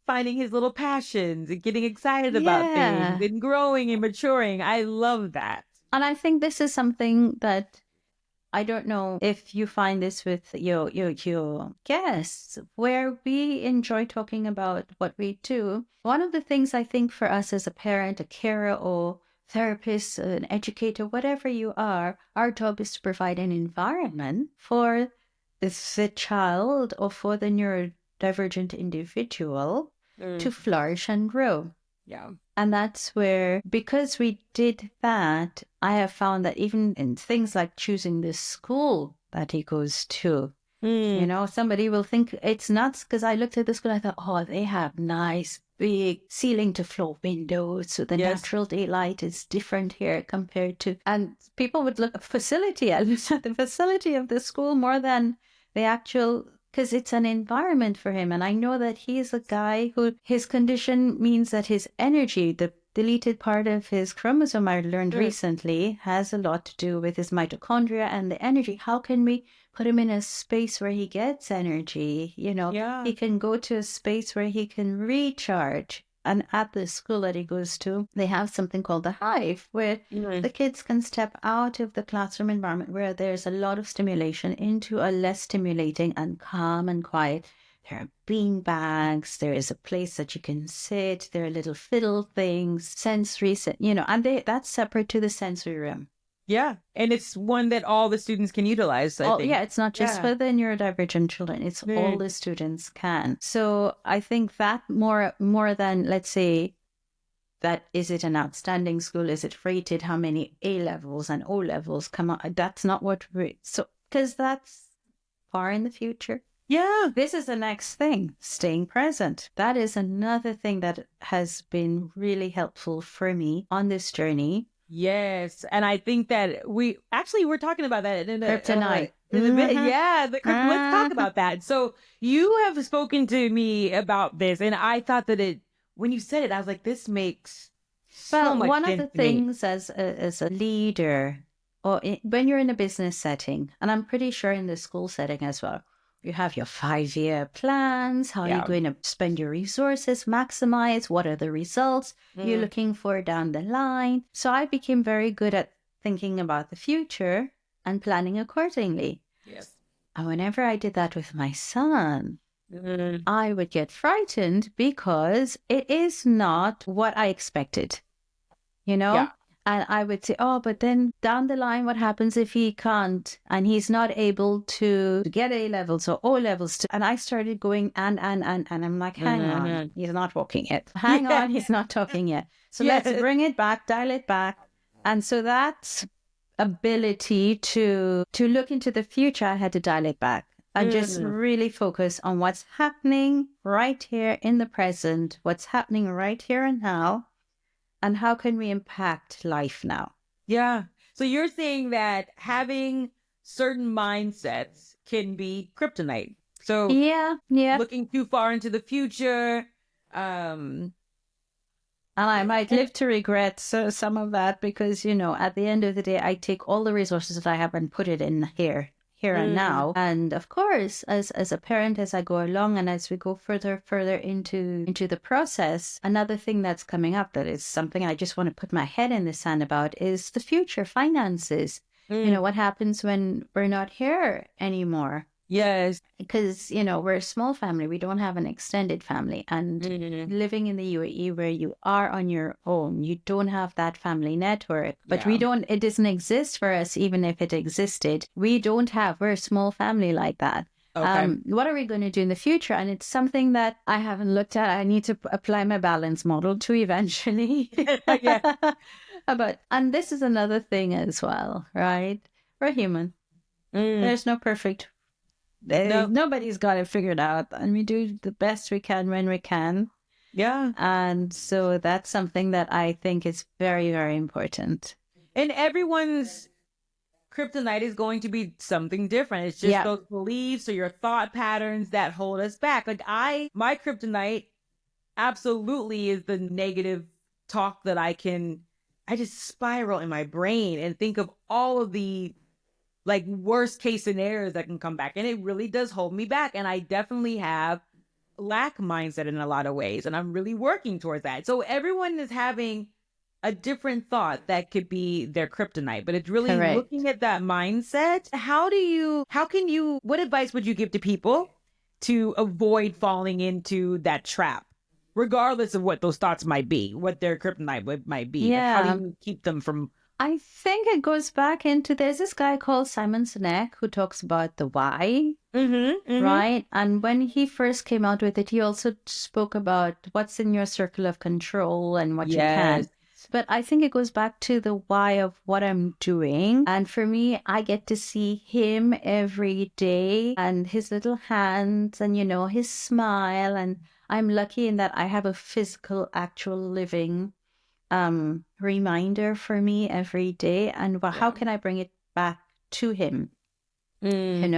finding his little passions and getting excited about things and growing and maturing. I love that. And I think this is something that I don't know if you find this with your guests, where we enjoy talking about what we do. One of the things I think for us as a parent, a carer, or therapist, an educator, whatever you are, our job is to provide an environment for the child or for the neurodivergent individual to flourish and grow. Yeah. And that's where, because we did that, I have found that even in things like choosing the school that he goes to, somebody will think it's nuts because I looked at the school, I thought, oh, they have nice, big ceiling to floor windows. So the natural daylight is different here compared to, and people would look at facility. I looked at the facility of the school more than the actual, because it's an environment for him. And I know that he's a guy who, his condition means that his energy, the deleted part of his chromosome I learned recently, has a lot to do with his mitochondria and the energy. How can we put him in a space where he gets energy? He can go to a space where he can recharge. And at the school that he goes to, they have something called the hive, where the kids can step out of the classroom environment where there's a lot of stimulation into a less stimulating and calm and quiet. There are bean bags, there is a place that you can sit, there are little fiddle things, sensory, and that's separate to the sensory room. Yeah. And it's one that all the students can utilize, I think. Yeah, it's not just for the neurodivergent children. It's all the students can. So I think that more than, let's say, that is it an outstanding school? Is it rated? How many A levels and O levels come out? That's not what because that's far in the future. Yeah. This is the next thing, staying present. That is another thing that has been really helpful for me on this journey. Yes. And I think that we're talking about that in Kryptonite. In a bit. Yeah. Let's talk about that. So you have spoken to me about this, and I thought that when you said it, I was like, this makes so much sense. One of the things as a leader, or when you're in a business setting, and I'm pretty sure in the school setting as well, you have your 5-year plans, how you're going to spend your resources, maximize, what are the results you're looking for down the line. So I became very good at thinking about the future and planning accordingly. Yes. And whenever I did that with my son, I would get frightened because it is not what I expected, Yeah. And I would say, oh, but then down the line, what happens if he can't and he's not able to get A levels or O levels? And I started going and I'm like, hang on, he's not walking yet. Hang on, he's not talking yet. So let's bring it back, dial it back. And so that ability to look into the future, I had to dial it back and just really focus on what's happening right here in the present, what's happening right here and now. And how can we impact life now? Yeah. So you're saying that having certain mindsets can be kryptonite. So looking too far into the future. And I might live to regret some of that because, at the end of the day, I take all the resources that I have and put it in here and now. And of course, as a parent, as I go along and as we go further into the process, another thing that's coming up that is something I just want to put my head in the sand about is the future finances. What happens when we're not here anymore? Yes. Because, we're a small family. We don't have an extended family. And living in the UAE where you are on your own, you don't have that family network. But it doesn't exist for us, even if it existed. We're a small family like that. Okay. What are we going to do in the future? And it's something that I haven't looked at. I need to apply my balance model to eventually. And this is another thing as well, right? We're human. There's no perfect. No. Nobody's got it figured out, and we do the best we can when we can. Yeah. And so that's something that I think is very, very important. And everyone's kryptonite is going to be something different. It's just those beliefs or your thought patterns that hold us back. Like my kryptonite absolutely is the negative talk that I just spiral in my brain and think of all of the like worst case scenarios that can come back. And it really does hold me back. And I definitely have lack mindset in a lot of ways. And I'm really working towards that. So everyone is having a different thought that could be their kryptonite, but it's really looking at that mindset. What advice would you give to people to avoid falling into that trap, regardless of what those thoughts might be, what their kryptonite might be? Yeah. Like, how do you keep them from? I think it goes back into, there's this guy called Simon Sinek who talks about the why, right? And when he first came out with it, he also spoke about what's in your circle of control and what you can. But I think it goes back to the why of what I'm doing. And for me, I get to see him every day and his little hands and, his smile. And I'm lucky in that I have a physical, actual living reminder for me every day. And how can I bring it back to him? When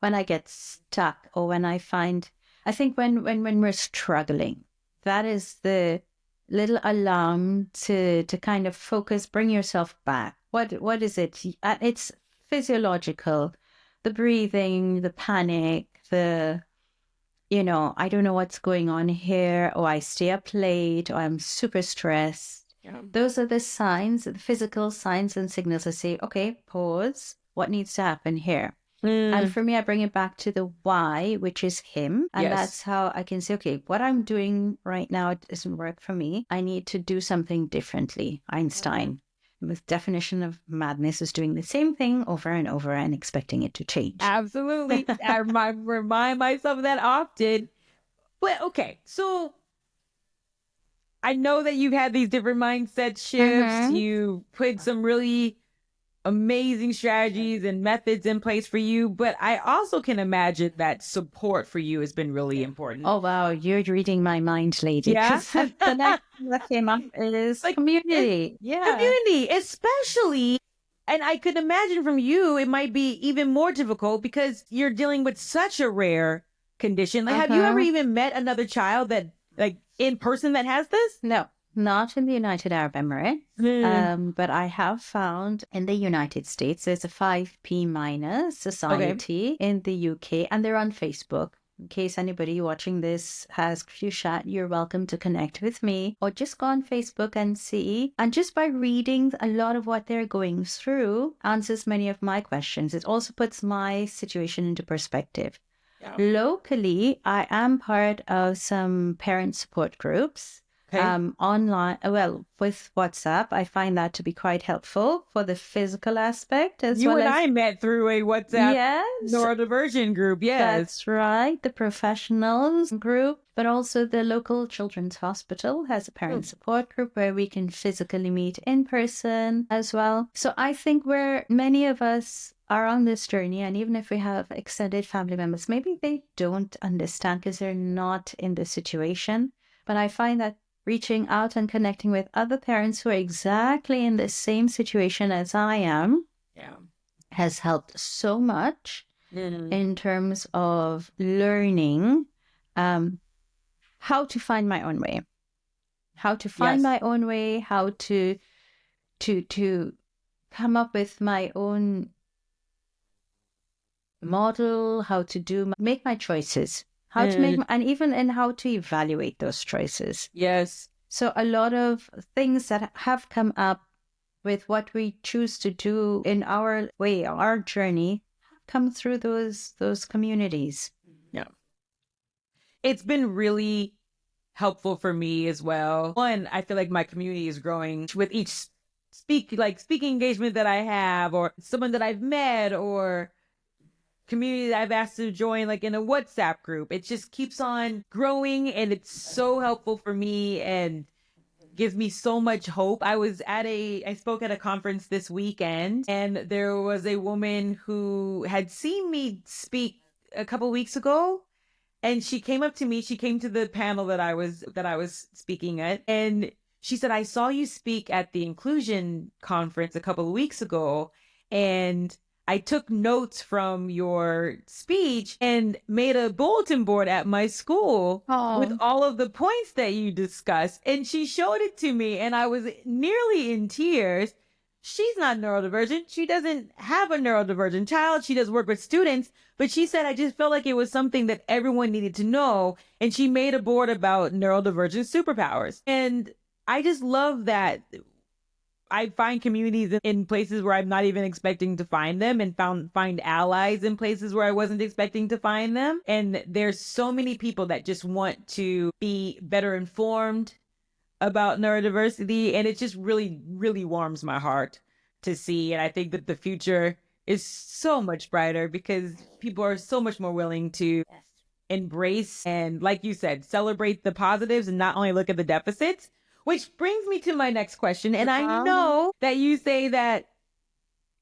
I get stuck or when I think when we're struggling, that is the little alarm to kind of focus, bring yourself back. What is it? It's physiological, the breathing, the panic, I don't know what's going on here, or I stay up late, or I'm super stressed. Those are the signs, the physical signs and signals that say, okay, pause, what needs to happen here? And for me, I bring it back to the why, which is him. And that's how I can say, okay, what I'm doing right now doesn't work for me. I need to do something differently. Einstein, with definition of madness, is doing the same thing over and over and expecting it to change. Absolutely. I remind myself of that often. But okay, so I know that you've had these different mindset shifts. You put some really amazing strategies and methods in place for you, but I also can imagine that support for you has been really important. Oh, wow. You're reading my mind, lady. Yeah. The next thing that came up is community. Community, especially. And I could imagine from you, it might be even more difficult because you're dealing with such a rare condition. Like, have you ever even met another child that, like, in person that has this? No. Not in the United Arab Emirates, but I have found in the United States, there's a 5P minus society in the UK, and they're on Facebook. In case anybody watching this has Cre-Duchat, you're welcome to connect with me, or just go on Facebook and see. And just by reading a lot of what they're going through answers many of my questions. It also puts my situation into perspective. Locally, I am part of some parent support groups. Online, with WhatsApp, I find that to be quite helpful for the physical aspect as well. You and I met through a WhatsApp neurodivergent group. That's right. The professionals group, but also the local children's hospital has a parent support group where we can physically meet in person as well. So I think where many of us are on this journey, and even if we have extended family members, maybe they don't understand because they're not in the situation. But I find that reaching out and connecting with other parents who are exactly in the same situation as I am has helped so much in terms of learning how to find my own way, how to come up with my own model, how to make my choices. How to make, and even in how to evaluate those choices. So a lot of things that have come up with what we choose to do in our way, our journey, come through those communities. It's been really helpful for me as well. One, I feel like my community is growing with each speaking engagement that I have, or someone that I've met, or community that I've asked to join, like in a WhatsApp group. It just keeps on growing, and it's so helpful for me. And gives me so much hope. I spoke at a conference this weekend, and there was a woman who had seen me speak a couple weeks ago, and she came up to me. She came to the panel that I was speaking at, and she said, "I saw you speak at the inclusion conference a couple of weeks ago, and I took notes from your speech and made a bulletin board at my school with Oh, all of the points that you discussed." And she showed it to me, and I was nearly in tears. She's not neurodivergent. She doesn't have a neurodivergent child. She does work with students, but she said, I just felt like it was something that everyone needed to know. And she made a board about neurodivergent superpowers. And I just love that I find communities in places where I'm not even expecting to find them, and find allies in places where I wasn't expecting to find them. And there's so many people that just want to be better informed about neurodiversity, and it just really, really warms my heart to see. And I think that the future is so much brighter because people are so much more willing to yes. embrace and, like you said, celebrate the positives and not only look at the deficits. Which brings me to my next question. And I know that you say that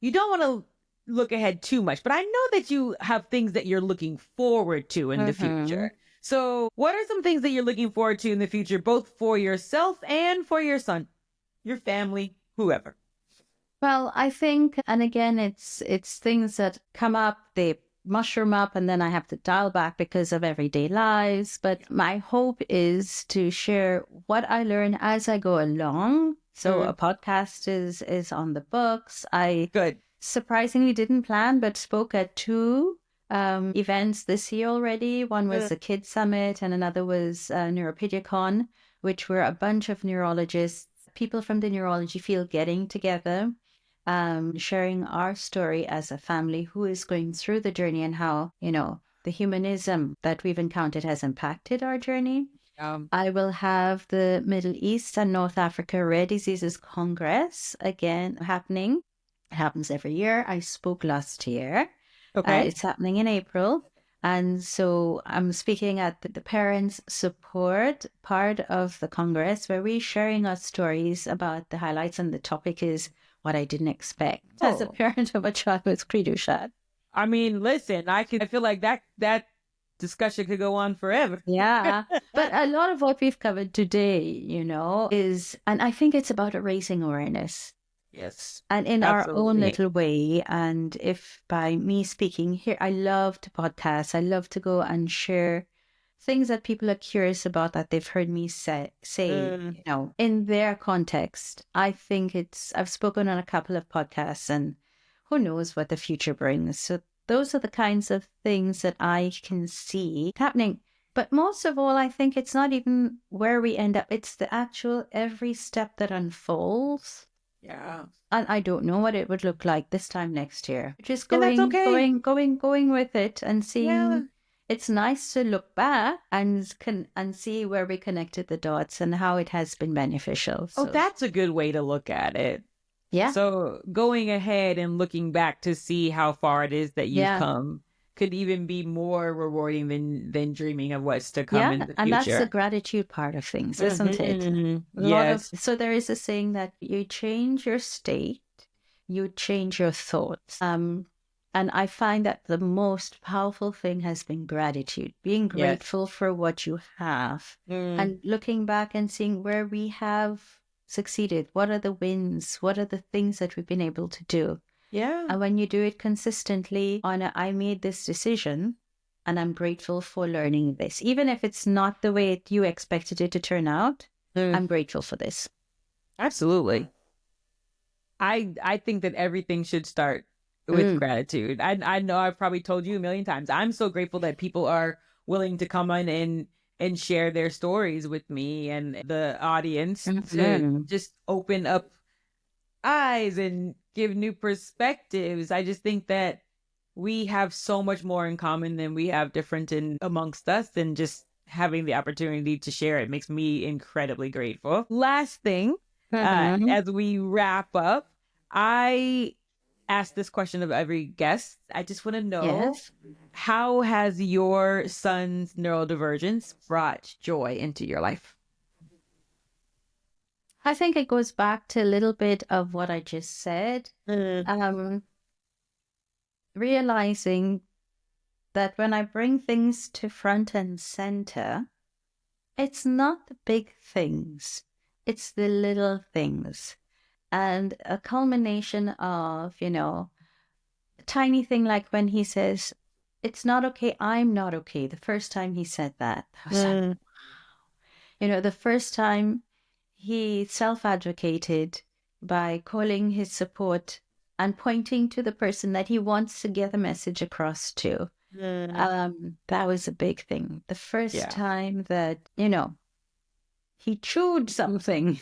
you don't want to look ahead too much, but I know that you have things that you're looking forward to in the future. So, what are some things that you're looking forward to in the future, both for yourself and for your son, your family, whoever? Well, I think, and again, it's things that come up, they mushroom up, and then I have to dial back because of everyday lives. But my hope is to share what I learn as I go along. So a podcast is on the books. I Good. surprisingly didn't plan, but spoke at two events this year already. One was the Kids Summit, and another was NeuroPediaCon, which were a bunch of neurologists, people from the neurology field getting together, sharing our story as a family who is going through the journey and how, the humanism that we've encountered has impacted our journey. I will have the Middle East and North Africa Rare Diseases Congress again happening. It happens every year. I spoke last year. Okay. It's happening in April. And so I'm speaking at the parents support part of the Congress where we're sharing our stories about the highlights, and the topic is what I didn't expect as a parent of a child with Cre-Duchat. I mean, listen, I feel like that discussion could go on forever. Yeah. But a lot of what we've covered today, is, and I think it's about raising awareness. Yes. And in our own Absolutely. little way. And if by me speaking here, I love to podcast, I love to go and share things that people are curious about that they've heard me say, in their context. I think I've spoken on a couple of podcasts, and who knows what the future brings. So those are the kinds of things that I can see happening. But most of all, I think it's not even where we end up. It's the actual every step that unfolds. Yeah. And I don't know what it would look like this time next year. Just And that's going, okay. going with it, and Yeah. seeing. It's nice to look back and see where we connected the dots and how it has been beneficial. Oh, So that's a good way to look at it. yeah, So going ahead and looking back to see how far it is that you've yeah, come could even be more rewarding than dreaming of what's to come in yeah. the And that's the future. gratitude part of things, isn't it? Yes. So there is a saying that you change your state, you change your thoughts. And I find that the most powerful thing has been gratitude, being Yes. grateful for what you have, and looking back and seeing where we have succeeded. What are the wins? What are the things that we've been able to do? Yeah. And when you do it consistently I made this decision and I'm grateful for learning this, even if it's not the way you expected it to turn out, I'm grateful for this. Absolutely. I think that everything should start with gratitude. I know I've probably told you a million times. I'm so grateful that people are willing to come on and share their stories with me and the audience to just open up eyes and give new perspectives. I just think that we have so much more in common than we have different in amongst us, and just having the opportunity to share it makes me incredibly grateful. Last thing, as we wrap up, I ask this question of every guest. I just want to know, Yes. how has your son's neurodivergence brought joy into your life? I think it goes back to a little bit of what I just said. Realizing that when I bring things to front and center, it's not the big things, it's the little things. And a culmination of, a tiny thing like when he says, it's not okay, I'm not okay. The first time he said that, I was like, the first time he self-advocated by calling his support and pointing to the person that he wants to get a message across to. That was a big thing. The first time that, he chewed something.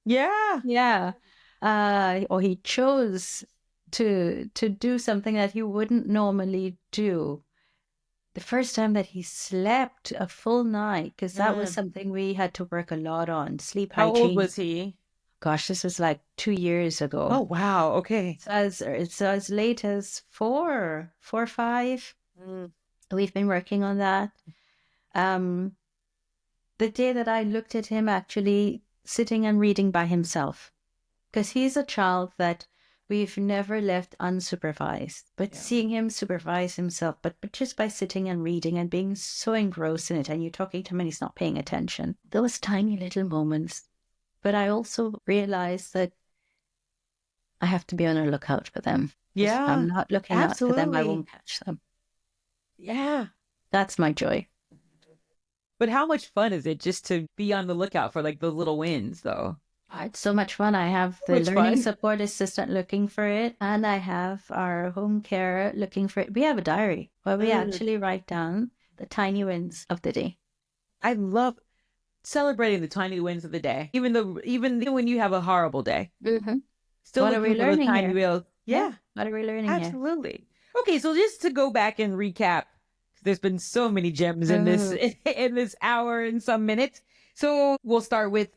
Yeah. Yeah. Or he chose to do something that he wouldn't normally do. The first time that he slept a full night, because that was something we had to work a lot on, sleep How old hygiene. was he? Gosh, this was like 2 years ago. Oh, wow. Okay. So as late as four or five, we've been working on that. The day that I looked at him actually sitting and reading by himself, because he's a child that we've never left unsupervised, but seeing him supervise himself, but just by sitting and reading and being so engrossed in it, and you're talking to him and he's not paying attention, those tiny little moments. But I also realized that I have to be on a lookout for them. Yeah. If I'm not looking out for them, I won't catch them. Yeah. That's my joy. But how much fun is it just to be on the lookout for like the little wins, though? Oh, it's so much fun. I have the learning support assistant looking for it, and I have our home care looking for it. We have a diary where we actually write down the tiny wins of the day. I love celebrating the tiny wins of the day, even when you have a horrible day. Still What are we learning tiny here? wheels. Yeah. What are we learning here? Absolutely. Okay, so just to go back and recap, there's been so many gems in this hour and some minutes. So we'll start with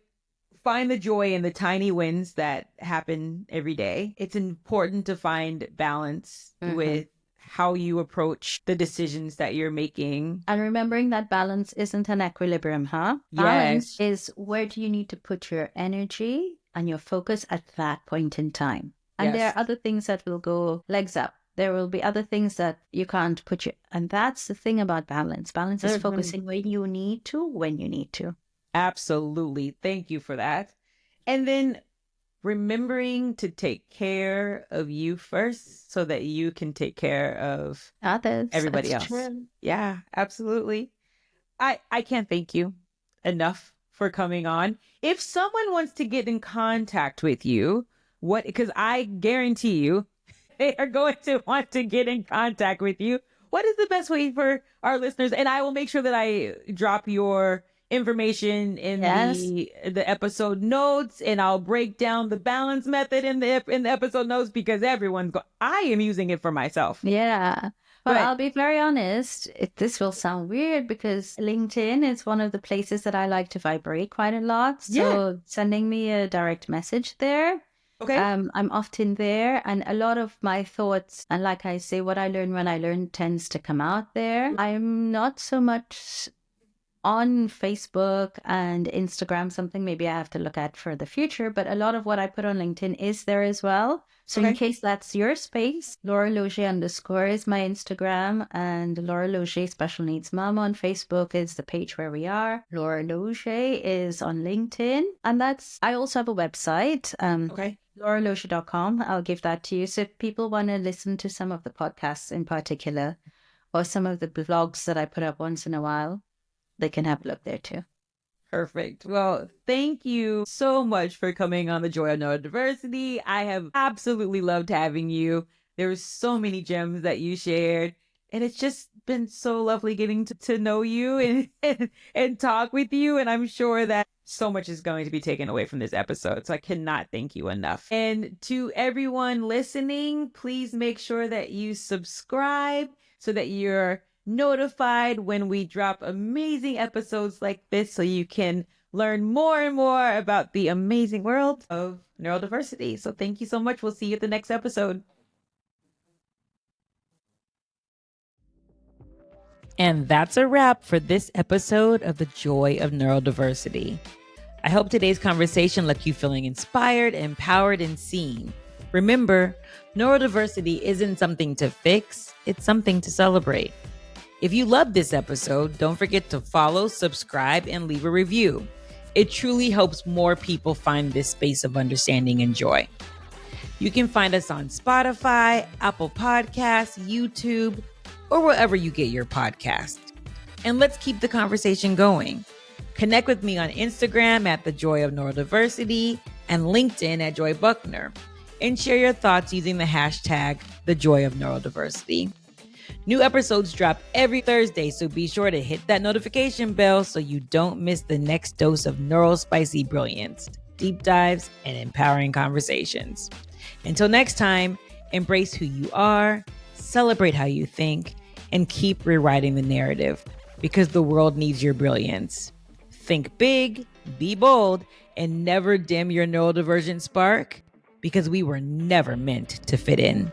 find the joy in the tiny wins that happen every day. It's important to find balance with how you approach the decisions that you're making. And remembering that balance isn't an equilibrium, huh? Yes. Balance is where do you need to put your energy and your focus at that point in time. And there are other things that will go legs up. There will be other things that you can't put your... And that's the thing about balance. Balance is focusing when you need to. Absolutely. Thank you for that. And then remembering to take care of you first so that you can take care of others. Everybody That's else. True. Yeah, absolutely. I can't thank you enough for coming on. If someone wants to get in contact with you, because I guarantee you they are going to want to get in contact with you. What is the best way for our listeners? And I will make sure that I drop your information in the episode notes, and I'll break down the balance method in the episode notes because I am using it for myself. Yeah. But I'll be very honest, this will sound weird because LinkedIn is one of the places that I like to vibrate quite a lot. So sending me a direct message there. Okay. I'm often there, and a lot of my thoughts, and like I say, what I learn when I learn tends to come out there. I'm not so much on Facebook and Instagram, something maybe I have to look at for the future, but a lot of what I put on LinkedIn is there as well. So in case that's your space, Laura Laugier _ is my Instagram, and Laura Laugier Special Needs Mom on Facebook is the page where we are. Laura Laugier is on LinkedIn, and I also have a website. LauraLaugier.com. I'll give that to you. So if people want to listen to some of the podcasts in particular, or some of the blogs that I put up once in a while, they can have a look there too. Perfect. Well, thank you so much for coming on the Joy of Neurodiversity. I have absolutely loved having you. There were so many gems that you shared, and it's just been so lovely getting to know you and talk with you. And I'm sure that so much is going to be taken away from this episode. So I cannot thank you enough. And to everyone listening, please make sure that you subscribe so that you're notified when we drop amazing episodes like this, so you can learn more and more about the amazing world of neurodiversity. So thank you so much. We'll see you at the next episode. And that's a wrap for this episode of the Joy of Neurodiversity. I hope today's conversation left you feeling inspired, empowered, and seen. Remember, neurodiversity isn't something to fix, it's something to celebrate. If you loved this episode, don't forget to follow, subscribe, and leave a review. It truly helps more people find this space of understanding and joy. You can find us on Spotify, Apple Podcasts, YouTube, or wherever you get your podcast. And let's keep the conversation going. Connect with me on Instagram at The Joy of Neurodiversity and LinkedIn at Joy Buckner, and share your thoughts using the hashtag The Joy of Neurodiversity. New episodes drop every Thursday, so be sure to hit that notification bell so you don't miss the next dose of neurospicy brilliance, deep dives, and empowering conversations. Until next time, embrace who you are, celebrate how you think, and keep rewriting the narrative, because the world needs your brilliance. Think big, be bold, and never dim your neurodivergent spark, because we were never meant to fit in.